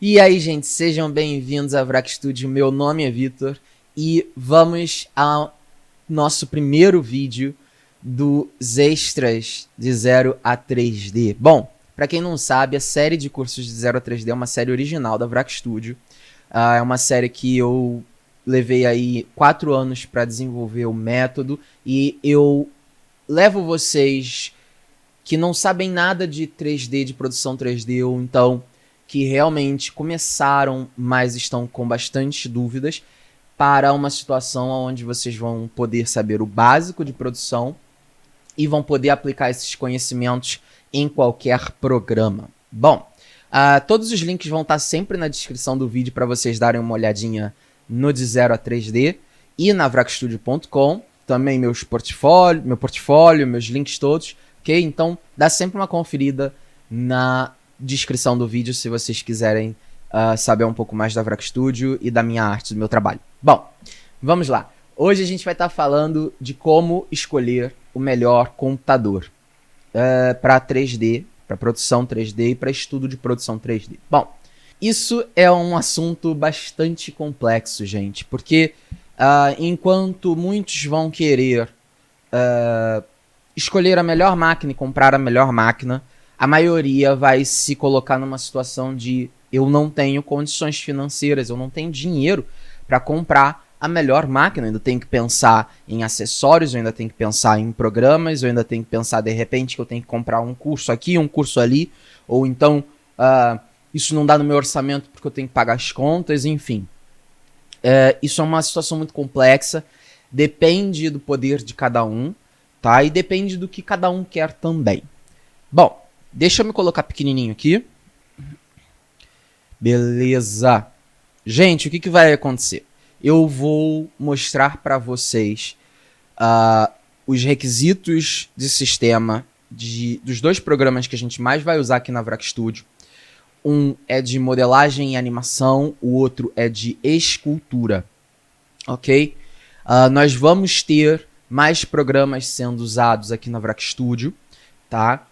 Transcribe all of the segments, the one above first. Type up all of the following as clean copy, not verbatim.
E aí, gente, sejam bem-vindos a Vrac Studio. Meu nome é Vitor e vamos ao nosso primeiro vídeo dos extras de 0 a 3D. Bom, para quem não sabe, a série de cursos de 0 a 3D é uma série original da Vrac Studio. É uma série que eu levei aí 4 anos para desenvolver o método e eu levo vocês que não sabem nada de 3D, de produção 3D, ou então que realmente começaram, mas estão com bastante dúvidas, para uma situação onde vocês vão poder saber o básico de produção e vão poder aplicar esses conhecimentos em qualquer programa. Bom, todos os links vão estar sempre na descrição do vídeo para vocês darem uma olhadinha no de 0 a 3D e na vracstudio.com, também meu portfólio, meus links todos, ok? Então dá sempre uma conferida na descrição do vídeo se vocês quiserem saber um pouco mais da Vrac Studio e da minha arte, do meu trabalho. Bom, vamos lá. Hoje a gente vai estar falando de como escolher o melhor computador para 3D, para produção 3D e para estudo de produção 3D. Bom, isso é um assunto bastante complexo, gente, porque enquanto muitos vão querer escolher a melhor máquina e comprar a melhor máquina, a maioria vai se colocar numa situação de eu não tenho condições financeiras, eu não tenho dinheiro para comprar a melhor máquina, eu ainda tenho que pensar em acessórios, eu ainda tenho que pensar em programas, eu ainda tenho que pensar de repente que eu tenho que comprar um curso aqui, um curso ali, ou então isso não dá no meu orçamento porque eu tenho que pagar as contas, enfim. Isso é uma situação muito complexa, depende do poder de cada um, tá? E depende do que cada um quer também. Bom, deixa eu me colocar pequenininho aqui. Beleza. Gente, o que vai acontecer? Eu vou mostrar para vocês os requisitos de sistema dos dois programas que a gente mais vai usar aqui na Vrac Studio. Um é de modelagem e animação, o outro é de escultura, ok? Nós vamos ter mais programas sendo usados aqui na Vrac Studio, tá?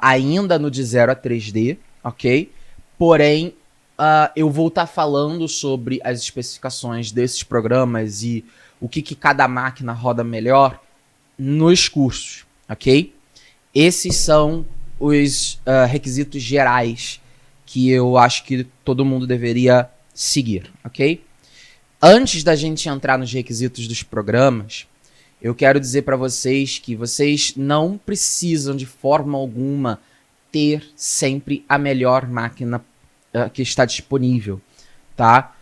Ainda no de 0 a 3D, ok? Porém, eu vou estar falando sobre as especificações desses programas e o que cada máquina roda melhor nos cursos, ok? Esses são os requisitos gerais que eu acho que todo mundo deveria seguir, ok? Antes da gente entrar nos requisitos dos programas, eu quero dizer para vocês que vocês não precisam de forma alguma ter sempre a melhor máquina que está disponível, tá?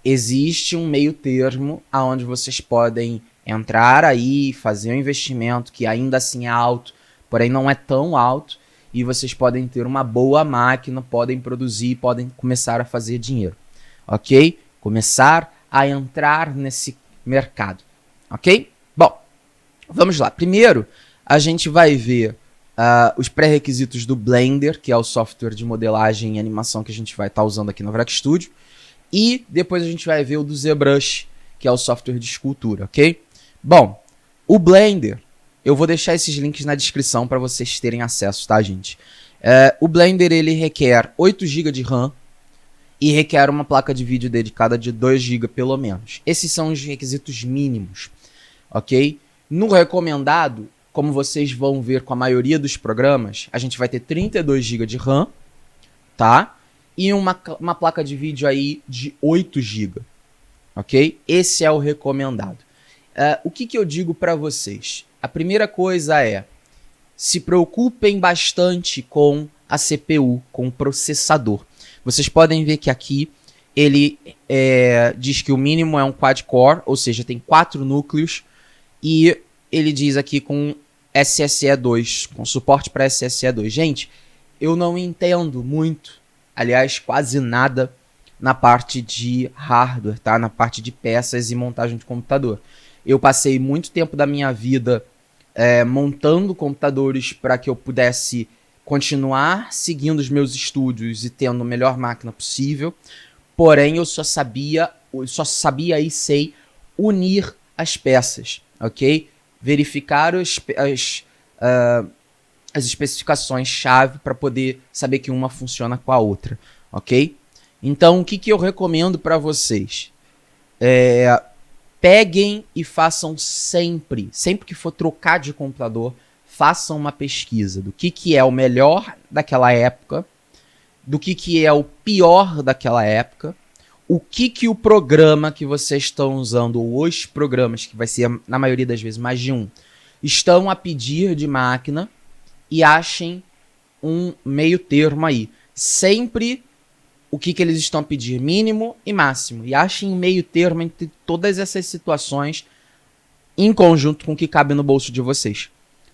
Existe um meio termo onde vocês podem entrar aí, fazer um investimento que ainda assim é alto, porém não é tão alto, e vocês podem ter uma boa máquina, podem produzir, podem começar a fazer dinheiro, ok? Começar a entrar nesse mercado, ok? Bom, vamos lá. Primeiro, a gente vai ver os pré-requisitos do Blender, que é o software de modelagem e animação que a gente vai estar usando aqui no Vrac Studio. E depois a gente vai ver o do ZBrush, que é o software de escultura, ok? Bom, o Blender, eu vou deixar esses links na descrição para vocês terem acesso, tá, gente? O Blender, ele requer 8 GB de RAM e requer uma placa de vídeo dedicada de 2 GB pelo menos. Esses são os requisitos mínimos, ok? No recomendado, como vocês vão ver com a maioria dos programas, a gente vai ter 32 GB de RAM, tá? E uma placa de vídeo aí de 8 GB, ok? Esse é o recomendado. O que eu digo para vocês? A primeira coisa é, se preocupem bastante com a CPU, com o processador. Vocês podem ver que aqui ele diz que o mínimo é um quad-core, ou seja, tem 4 núcleos, e ele diz aqui com SSE 2, com suporte para SSE 2. Gente, eu não entendo muito, aliás, quase nada na parte de hardware, tá? Na parte de peças e montagem de computador. Eu passei muito tempo da minha vida montando computadores para que eu pudesse continuar seguindo os meus estudos e tendo a melhor máquina possível. Porém, eu só sabia e sei unir as peças, ok? Verificar as especificações-chave para poder saber que uma funciona com a outra, ok? Então, o que, que eu recomendo para vocês? Peguem e façam sempre que for trocar de computador, façam uma pesquisa do que é o melhor daquela época, do que é o pior daquela época, o que o programa que vocês estão usando, ou os programas, que vai ser na maioria das vezes mais de um, estão a pedir de máquina, e achem um meio termo aí. Sempre o que eles estão a pedir, mínimo e máximo. E achem um meio termo entre todas essas situações, em conjunto com o que cabe no bolso de vocês.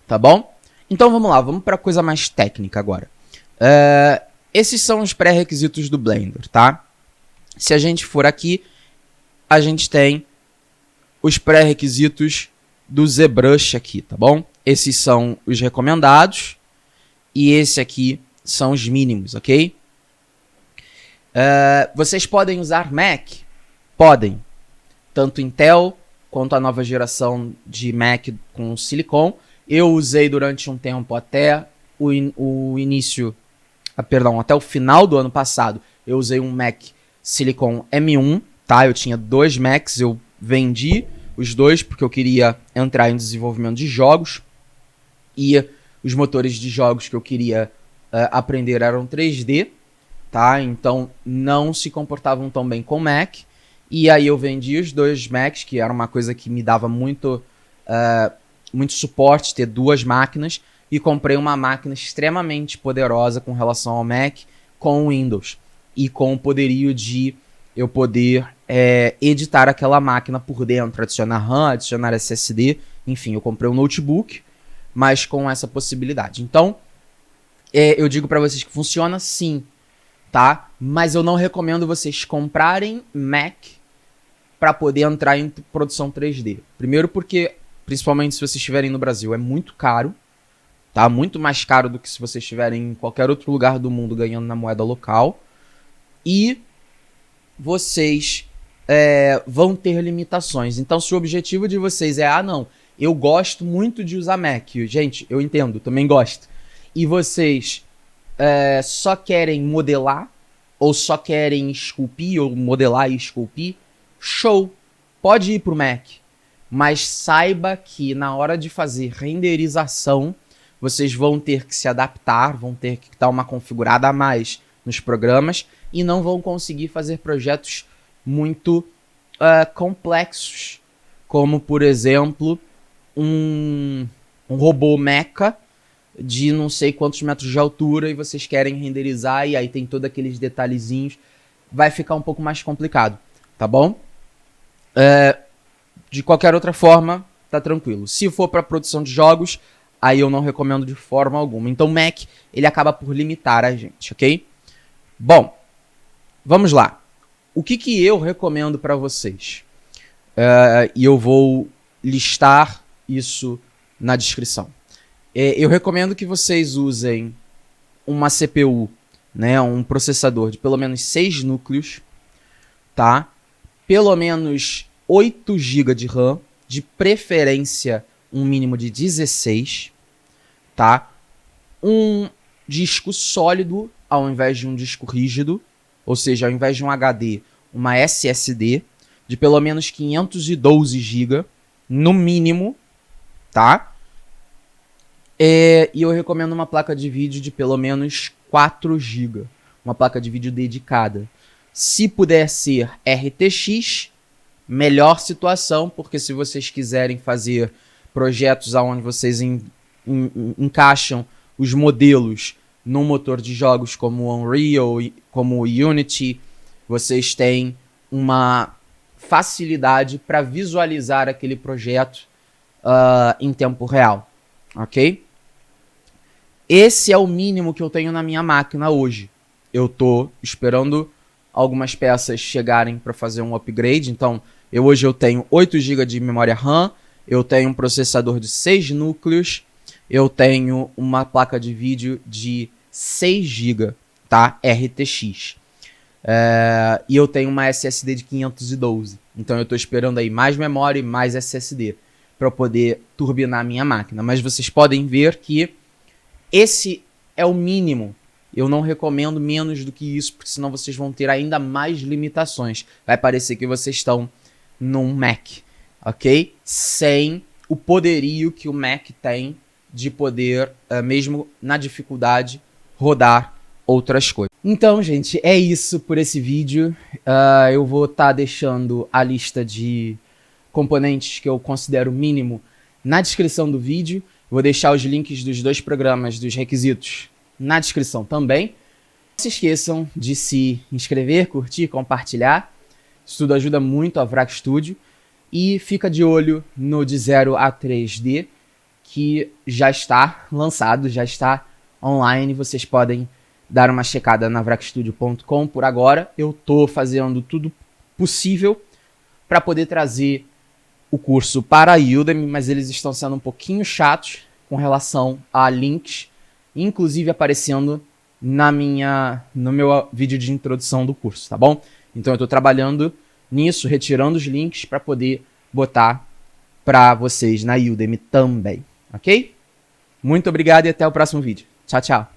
Tá bom? Então vamos lá, vamos para a coisa mais técnica agora. Esses são os pré-requisitos do Blender, tá? Se a gente for aqui, a gente tem os pré-requisitos do ZBrush aqui, tá bom? Esses são os recomendados e esse aqui são os mínimos, ok? Vocês podem usar Mac? Podem. Tanto Intel quanto a nova geração de Mac com Silicon. Eu usei durante um tempo até o início, até o final do ano passado. Eu usei um Mac Silicon M1, tá? Eu tinha 2 Macs, eu vendi os 2 porque eu queria entrar em desenvolvimento de jogos. E os motores de jogos que eu queria aprender eram 3D, tá? Então não se comportavam tão bem com Mac. E aí eu vendi os 2 Macs, que era uma coisa que me dava muito suporte ter 2 máquinas, e comprei uma máquina extremamente poderosa com relação ao Mac, com o Windows, e com o poderio de eu poder editar aquela máquina por dentro, adicionar RAM, adicionar SSD, enfim, eu comprei um notebook, mas com essa possibilidade. Então, eu digo para vocês que funciona sim, tá? Mas eu não recomendo vocês comprarem Mac para poder entrar em produção 3D. Primeiro porque, principalmente se vocês estiverem no Brasil, é muito caro, tá? Muito mais caro do que se vocês estiverem em qualquer outro lugar do mundo ganhando na moeda local. E vocês vão ter limitações. Então, se o objetivo de vocês é, não, eu gosto muito de usar Mac. Gente, eu entendo, também gosto. E vocês só querem modelar, ou só querem esculpir, ou modelar e esculpir, show! Pode ir pro Mac. Mas saiba que na hora de fazer renderização, vocês vão ter que se adaptar, vão ter que dar uma configurada a mais nos programas e não vão conseguir fazer projetos muito complexos, como, por exemplo, um robô mecha de não sei quantos metros de altura e vocês querem renderizar e aí tem todos aqueles detalhezinhos. Vai ficar um pouco mais complicado, tá bom? De qualquer outra forma, tá tranquilo. Se for para produção de jogos, aí eu não recomendo de forma alguma. Então o Mac, ele acaba por limitar a gente, ok? Bom, vamos lá. O que eu recomendo para vocês? E eu vou listar isso na descrição. Eu recomendo que vocês usem uma CPU, né, um processador de pelo menos 6 núcleos, tá? Pelo menos 8 GB de RAM, de preferência um mínimo de 16, tá? Um disco sólido ao invés de um disco rígido, ou seja, ao invés de um HD, uma SSD de pelo menos 512 GB, no mínimo, tá? E eu recomendo uma placa de vídeo de pelo menos 4 GB, uma placa de vídeo dedicada. Se puder ser RTX, melhor situação, porque se vocês quiserem fazer projetos onde vocês encaixam os modelos num motor de jogos como o Unreal, como o Unity, vocês têm uma facilidade para visualizar aquele projeto em tempo real, ok? Esse é o mínimo que eu tenho na minha máquina hoje. Eu estou esperando algumas peças chegarem para fazer um upgrade, então hoje eu tenho 8 GB de memória RAM, eu tenho um processador de 6 núcleos, eu tenho uma placa de vídeo de 6 GB, tá? RTX. E eu tenho uma SSD de 512. Então eu estou esperando aí mais memória e mais SSD para poder turbinar a minha máquina. Mas vocês podem ver que esse é o mínimo Eu não recomendo menos do que isso, porque senão vocês vão ter ainda mais limitações. Vai parecer que vocês estão num Mac, ok? Sem o poderio que o Mac tem de poder, mesmo na dificuldade, rodar outras coisas. Então, gente, é isso por esse vídeo. Eu vou estar deixando a lista de componentes que eu considero mínimo na descrição do vídeo. Vou deixar os links dos 2 programas, dos requisitos, na descrição também. Não se esqueçam de se inscrever, curtir, compartilhar. Isso tudo ajuda muito a VRAC Studio. E fica de olho no de 0 a 3D, que já está lançado, já está online. Vocês podem dar uma checada na vracstudio.com. Por agora, eu estou fazendo tudo possível para poder trazer o curso para a Udemy, mas eles estão sendo um pouquinho chatos com relação a links, inclusive aparecendo no meu vídeo de introdução do curso, tá bom? Então eu estou trabalhando nisso, retirando os links para poder botar para vocês na Udemy também, ok? Muito obrigado e até o próximo vídeo. Tchau, tchau.